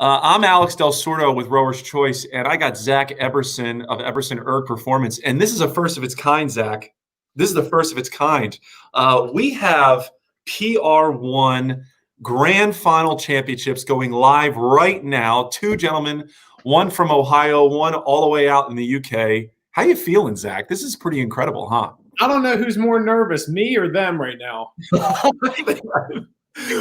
I'm Alex Del Sordo with Rower's Choice, and I got Zach Eberson of Eberson Erg Performance. And this is a first of its kind, Zach. This is the first of its kind. We have PR1 Grand Final Championships going live right now. Two gentlemen, one from Ohio, one all the way out in the UK. How you feeling, Zach? This is pretty incredible, huh? I don't know who's more nervous, me or them right now.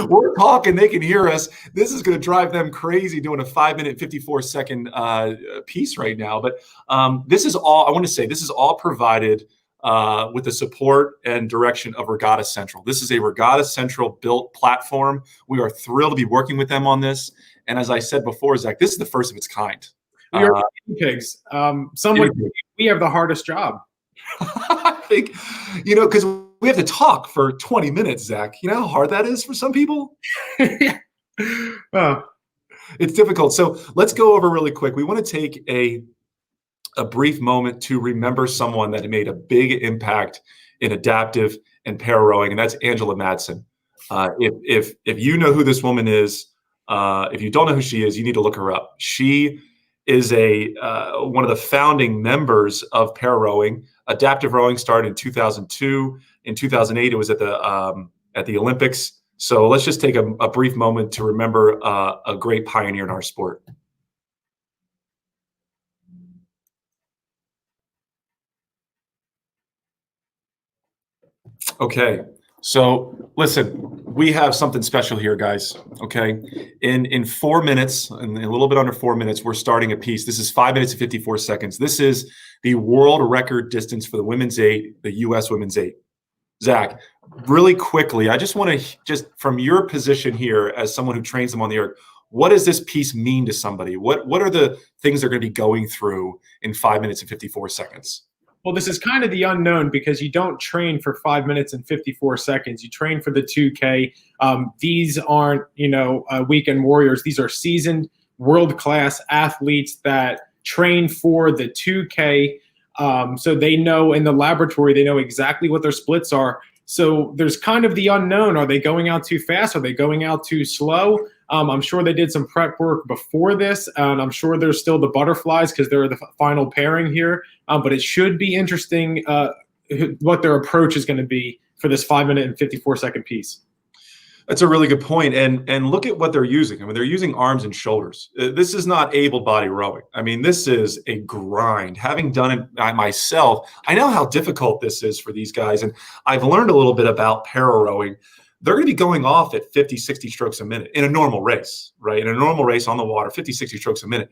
We're talking, they can hear us. This is going to drive them crazy doing a 5-minute, 54-second piece right now. But this is all, I want to say, this is all provided with the support and direction of Regatta Central. This is a Regatta Central built platform. We are thrilled to be working with them on this. And as I said before, Zach, this is the first of its kind. We are guinea pigs. We have the hardest job. I think, because we have to talk for 20 minutes, Zach. You know how hard that is for some people? It's difficult. So let's go over really quick. We want to take a brief moment to remember someone that made a big impact in adaptive and para rowing, and that's Angela Madsen. If you know who this woman is, if you don't know who she is, you need to look her up. She is one of the founding members of para rowing. Adaptive rowing started in 2002. In 2008, it was at the Olympics. So let's just take a brief moment to remember a great pioneer in our sport. Okay, so listen, we have something special here, guys. Okay, in 4 minutes, in a little bit under 4 minutes, we're starting a piece. This is 5 minutes and 54 seconds. This is the world record distance for the women's 8, the U.S. women's 8. Zach, really quickly, I just want to, from your position here as someone who trains them on the erg, what does this piece mean to somebody? What are the things they're going to be going through in 5 minutes and 54 seconds? Well, this is kind of the unknown because you don't train for 5 minutes and 54 seconds. You train for the 2K. These aren't, weekend warriors. These are seasoned world-class athletes that train for the 2K. So they know in the laboratory, they know exactly what their splits are. So there's kind of the unknown. Are they going out too fast? Are they going out too slow? I'm sure they did some prep work before this, and I'm sure there's still the butterflies because they're the final pairing here. But it should be interesting what their approach is going to be for this 5 minute and 54 second piece. That's a really good point. And look at what they're using. I mean, they're using arms and shoulders. This is not able body rowing. I mean, this is a grind. Having done it myself, I know how difficult this is for these guys. And I've learned a little bit about para rowing. They're going to be going off at 50, 60 strokes a minute in a normal race, right? In a normal race on the water, 50, 60 strokes a minute.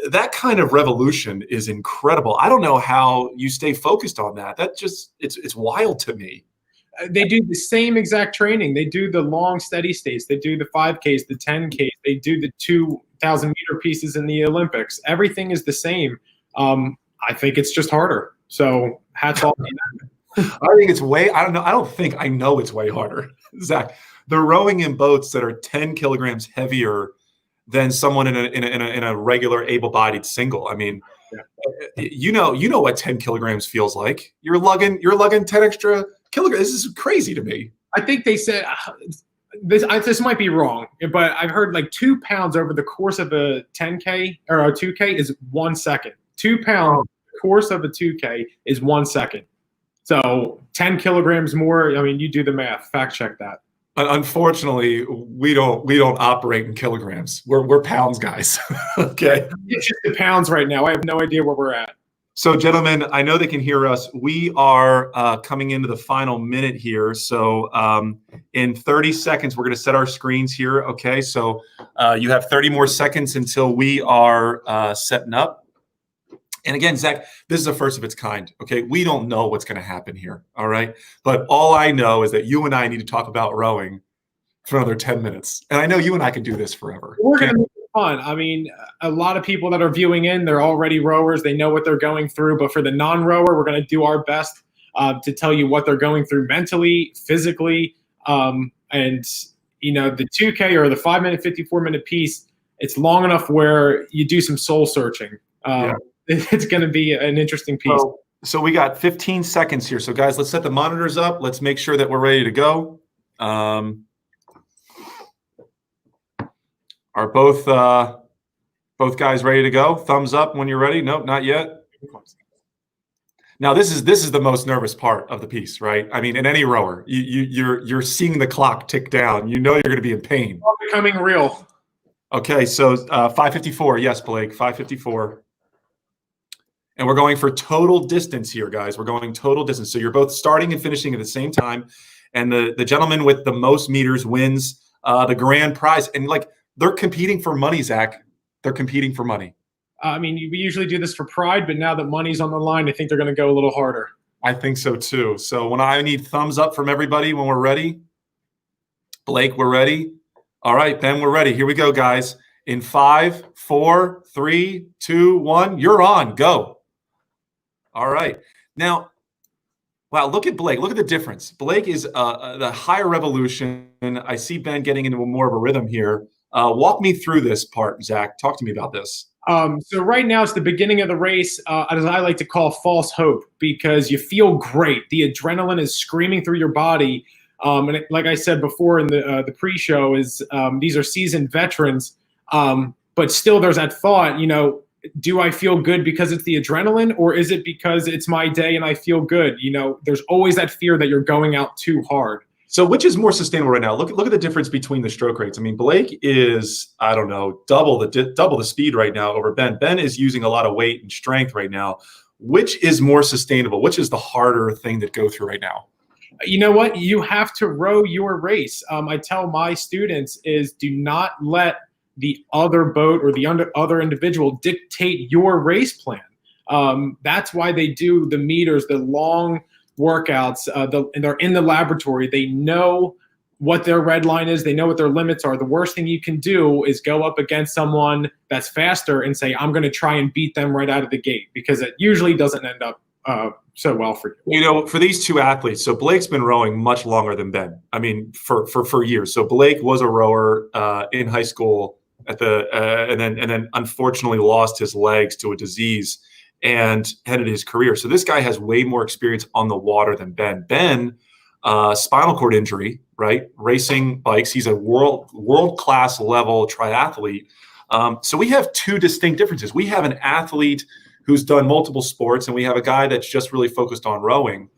That kind of revolution is incredible. I don't know how you stay focused on that. That just, it's wild to me. They do the same exact training. They do the long steady states. They do the 5Ks, the 10Ks. They do the 2,000 meter pieces in the Olympics. Everything is the same. I think it's just harder. So hats off to them. I think it's I know it's way harder. Zach, they're rowing in boats that are 10 kilograms heavier than someone in a regular able-bodied single. I mean, yeah. you know what 10 kilograms feels like. You're lugging 10 extra kilograms. This is crazy to me. I think they said this might be wrong, but I've heard like 2 pounds over the course of a 10K or a 2K is 1 second. 2 pounds course of a 2K is 1 second. So 10 kilograms more. I mean, you do the math. Fact check that. Unfortunately, we don't operate in kilograms. We're pounds guys. Okay. It's just the pounds right now. I have no idea where we're at. So, gentlemen, I know they can hear us. We are coming into the final minute here. So in 30 seconds, we're going to set our screens here. Okay. So you have 30 more seconds until we are setting up. And again, Zach, this is the first of its kind. Okay. We don't know what's going to happen here. All right. But all I know is that you and I need to talk about rowing for another 10 minutes. And I know you and I can do this forever. We're going to make it fun. I mean, a lot of people that are viewing in, they're already rowers. They know what they're going through. But for the non-rower, we're going to do our best to tell you what they're going through mentally, physically. And, the 2K or the 5 minute, 54 minute piece, it's long enough where you do some soul searching. It's going to be an interesting piece. So we got 15 seconds here. So, guys, let's set the monitors up. Let's make sure that we're ready to go. Are both guys ready to go? Thumbs up when you're ready. Nope, not yet. Now this is the most nervous part of the piece, right? I mean, in any rower, you're seeing the clock tick down. You know you're going to be in pain. All becoming real. Okay, so 5:54. Yes, Blake, 5:54. And we're going for total distance here, guys. We're going total distance. So you're both starting and finishing at the same time. And the gentleman with the most meters wins the grand prize. And like, they're competing for money, Zach. They're competing for money. I mean, we usually do this for pride, but now that money's on the line, I think they're going to go a little harder. I think so too. So when I need thumbs up from everybody when we're ready. Blake, we're ready. All right, Ben, we're ready. Here we go, guys. In 5, 4, 3, 2, 1, you're on. Go. All right. Now, wow, look at Blake. Look at the difference. Blake is the higher revolution. I see Ben getting into more of a rhythm here. Walk me through this part, Zach. Talk to me about this. So right now it's the beginning of the race, as I like to call false hope, because you feel great. The adrenaline is screaming through your body. And like I said before in the pre-show, is these are seasoned veterans, but still there's that thought, do I feel good because it's the adrenaline, or is it because it's my day and I feel good? There's always that fear that you're going out too hard. So which is more sustainable right now? Look at the difference between the stroke rates. I mean, Blake is, I don't know, double the speed right now over Ben. Ben is using a lot of weight and strength right now. Which is more sustainable? Which is the harder thing to go through right now? You know what? You have to row your race. I tell my students is do not let the other boat or the other individual dictate your race plan. That's why they do the meters, the long workouts, and they're in the laboratory. They know what their red line is. They know what their limits are. The worst thing you can do is go up against someone that's faster and say, I'm going to try and beat them right out of the gate, because it usually doesn't end up so well for you. For these two athletes, so Blake's been rowing much longer than Ben. I mean, for years. So Blake was a rower in high school and then unfortunately lost his legs to a disease and ended his career. So this guy has way more experience on the water than Ben. Ben, spinal cord injury, right? Racing bikes. He's a world-class level triathlete. So we have two distinct differences. We have an athlete who's done multiple sports, and we have a guy that's just really focused on rowing.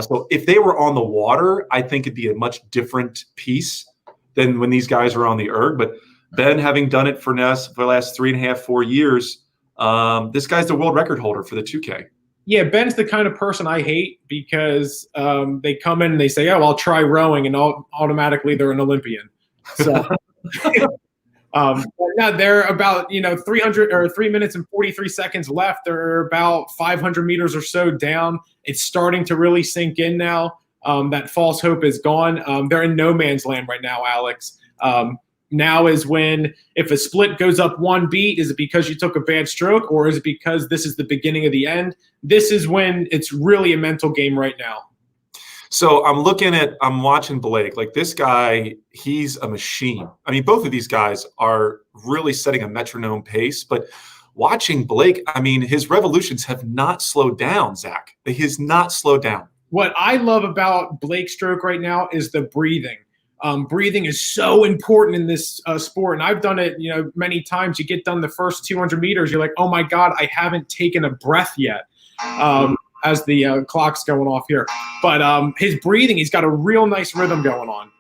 So if they were on the water, I think it'd be a much different piece than when these guys are on the erg. But Ben, having done it for the last 3.5, 4 years, this guy's the world record holder for the 2K. Yeah, Ben's the kind of person I hate, because they come in and they say, oh, I'll try rowing, and automatically they're an Olympian. So now they're about 300 or 3 minutes and 43 seconds left. They're about 500 meters or so down. It's starting to really sink in now. That false hope is gone. They're in no man's land right now, Alex. Now is when, if a split goes up one beat, is it because you took a bad stroke, or is it because this is the beginning of the end? This is when it's really a mental game right now. So I'm watching Blake. Like, this guy, he's a machine. I mean, both of these guys are really setting a metronome pace, but watching Blake, I mean, his revolutions have not slowed down, Zach. He has not slowed down. What I love about Blake's stroke right now is the breathing. Breathing is so important in this sport, and I've done it, many times. You get done the first 200 meters, you're like, oh my God, I haven't taken a breath yet, as the clock's going off here. But his breathing, he's got a real nice rhythm going on.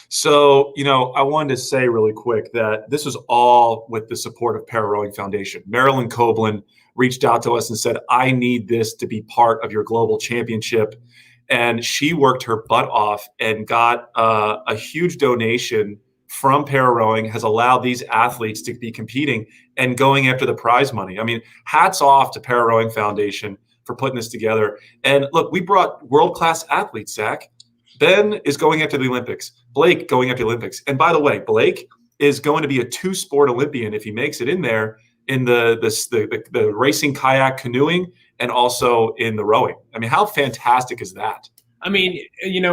So, I wanted to say really quick that this was all with the support of Para Rowing Foundation. Marilyn Coblin reached out to us and said, I need this to be part of your global championship. And she worked her butt off and got a huge donation from Para Rowing, has allowed these athletes to be competing and going after the prize money. I mean, hats off to Para Rowing Foundation for putting this together. And look, we brought world-class athletes, Zach. Ben is going after the Olympics. Blake going after the Olympics. And by the way, Blake is going to be a 2-sport Olympian if he makes it in there, in the racing, kayak, canoeing, and also in the rowing. I mean, how fantastic is that? I mean,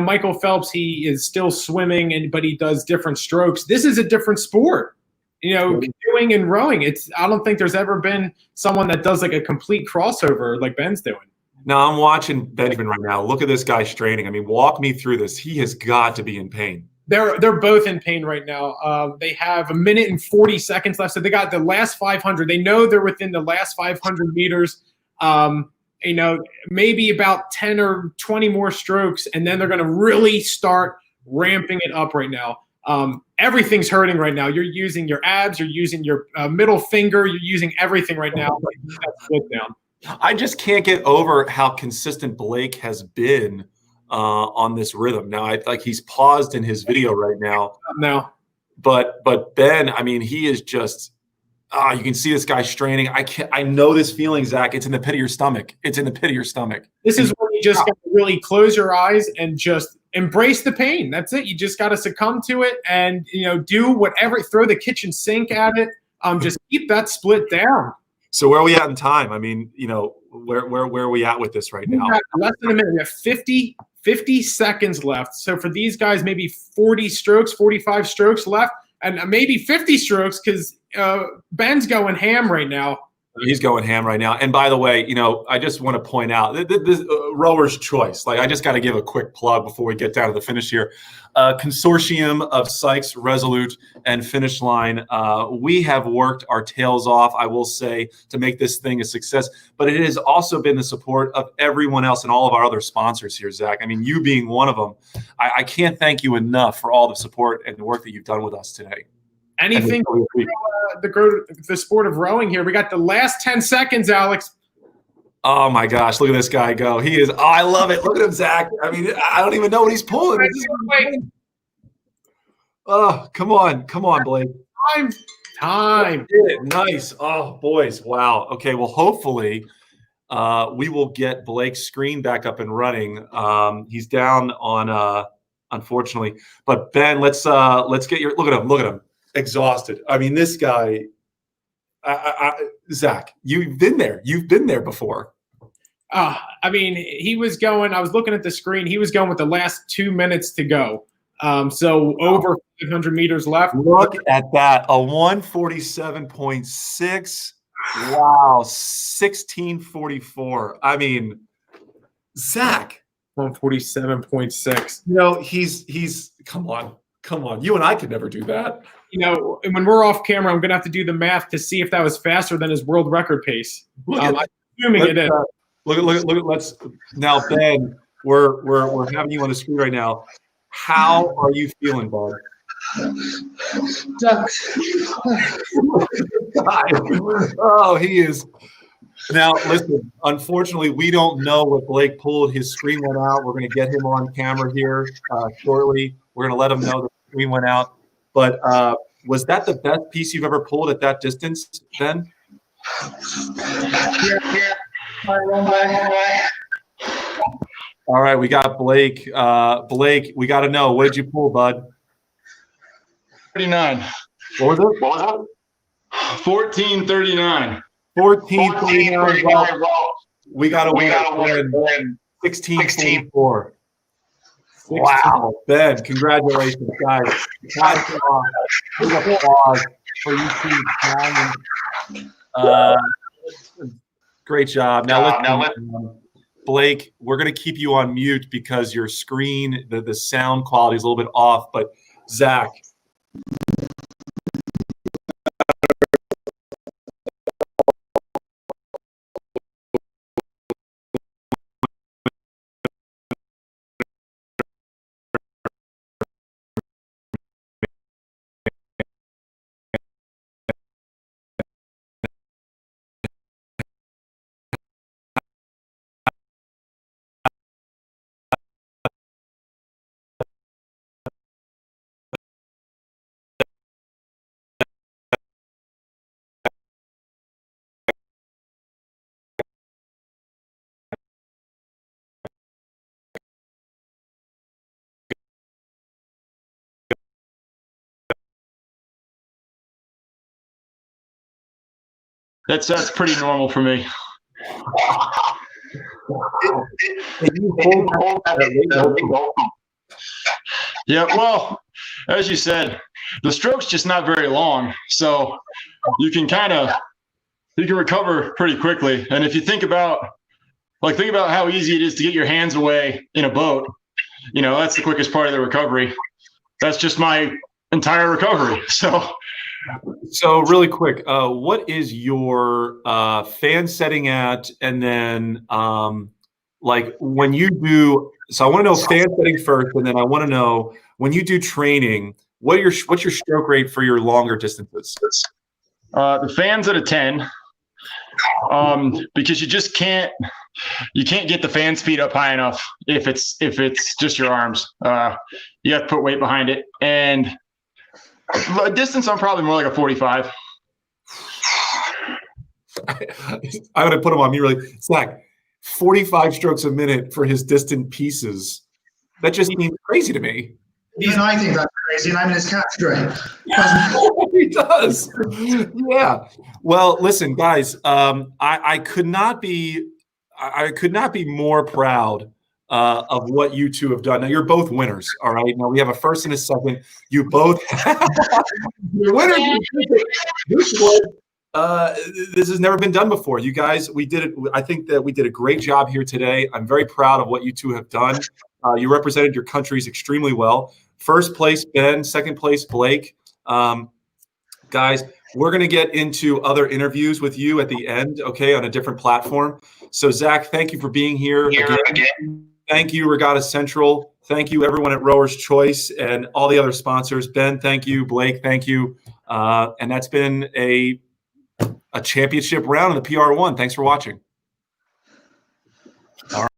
Michael Phelps, he is still swimming, but he does different strokes. This is a different sport. Canoeing and rowing. I don't think there's ever been someone that does like a complete crossover like Ben's doing. Now I'm watching Benjamin right now. Look at this guy straining. I mean, walk me through this. He has got to be in pain. They're both in pain right now. They have 1 minute and 40 seconds left, so they got the last 500. They know they're within the last 500 meters. Maybe about 10 or 20 more strokes, and then they're going to really start ramping it up right now. Everything's hurting right now. You're using your abs, you're using your middle finger, you're using everything right now. Down. I just can't get over how consistent Blake has been on this rhythm. Now, he's paused in his video right now. No, but Ben, I mean, he is just. You can see this guy straining. I know this feeling, Zach. It's in the pit of your stomach. It's in the pit of your stomach. This is where you just got to really close your eyes and just embrace the pain. That's it. You just got to succumb to it and, do whatever. Throw the kitchen sink at it. Just keep that split down. So where are we at in time? I mean, where are we at with this right now? Less than a minute. We have 50 seconds left. So for these guys, maybe 40 strokes, 45 strokes left, and maybe 50 strokes because Ben's going ham right now. He's going ham right now. And by the way, I just want to point out this rower's choice. I just got to give a quick plug before we get down to the finish here. Consortium of Sykes, Resolute, and Finish Line. We have worked our tails off, I will say, to make this thing a success. But it has also been the support of everyone else and all of our other sponsors here, Zach. I mean, you being one of them. I can't thank you enough for all the support and the work that you've done with us today. Anything the sport of rowing here. We got the last 10 seconds, Alex. Oh my gosh, look at this guy go. He is, I love it. Look at him, Zach. I mean, I don't even know what he's pulling. Oh, come on, Blake. Time. Nice. Oh, boys. Wow. Okay, well, hopefully we will get Blake's screen back up and running. He's down on unfortunately. But Ben, let's get your look at him. Exhausted. I mean, this guy, Zach, you've been there. You've been there before. I mean, he was going. I was looking at the screen. He was going with the last 2 minutes to go. So over 500 meters left. Look at that. A 147.6. Wow. 1644. I mean, Zach. 147.6. He's come on. You and I could never do that. When we're off camera, I'm going to have to do the math to see if that was faster than his world record pace. I'm assuming it is. Look at. Let's now, Ben. We're having you on the screen right now. How are you feeling, bud? Ducks. Oh, he is. Now, listen. Unfortunately, we don't know what Blake pulled. His screen went out. We're going to get him on camera here shortly. We're going to let him know the screen went out. But was that the best piece you've ever pulled at that distance, Ben? Yeah. All right, we got Blake. Blake, we got to know, what did you pull, bud? 39. What was it? 1439. 1439. Well, we got to win. 1644. Wow, Ben, congratulations, guys. Big applause for you two. Great job. Now, Blake, we're going to keep you on mute because your screen, the sound quality is a little bit off. But Zach. That's pretty normal for me. Yeah, well, as you said, the stroke's just not very long, so you can recover pretty quickly. And if you think about how easy it is to get your hands away in a boat, that's the quickest part of the recovery. that's just my entire recovery. So really quick, what is your fan setting at? And then like when you do, so I want to know fan setting first, and then I want to know when you do training, what's your stroke rate for your longer distances? The fan's at a 10, because you can't get the fan speed up high enough if it's just your arms. You have to put weight behind it, and distance I'm probably more like a 45. I'm gonna put him on mute really. Zach, 45 strokes a minute for his distant pieces. That just seems crazy to me. Even I think that's crazy, and I'm in his category. He does. Yeah. Well, listen, guys. I could not be more proud of what you two have done. Now you're both winners. All right. Now we have a first and a second. You both. You're winners. This has never been done before. You guys, we did it. I think that we did a great job here today. I'm very proud of what you two have done. You represented your countries extremely well. First place, Ben. Second place, Blake. Guys, we're going to get into other interviews with you at the end, okay, on a different platform. So, Zach, thank you for being here again. Thank you, Regatta Central. Thank you, everyone at Rower's Choice and all the other sponsors. Ben, thank you. Blake, thank you. And that's been a championship round in the PR1. Thanks for watching.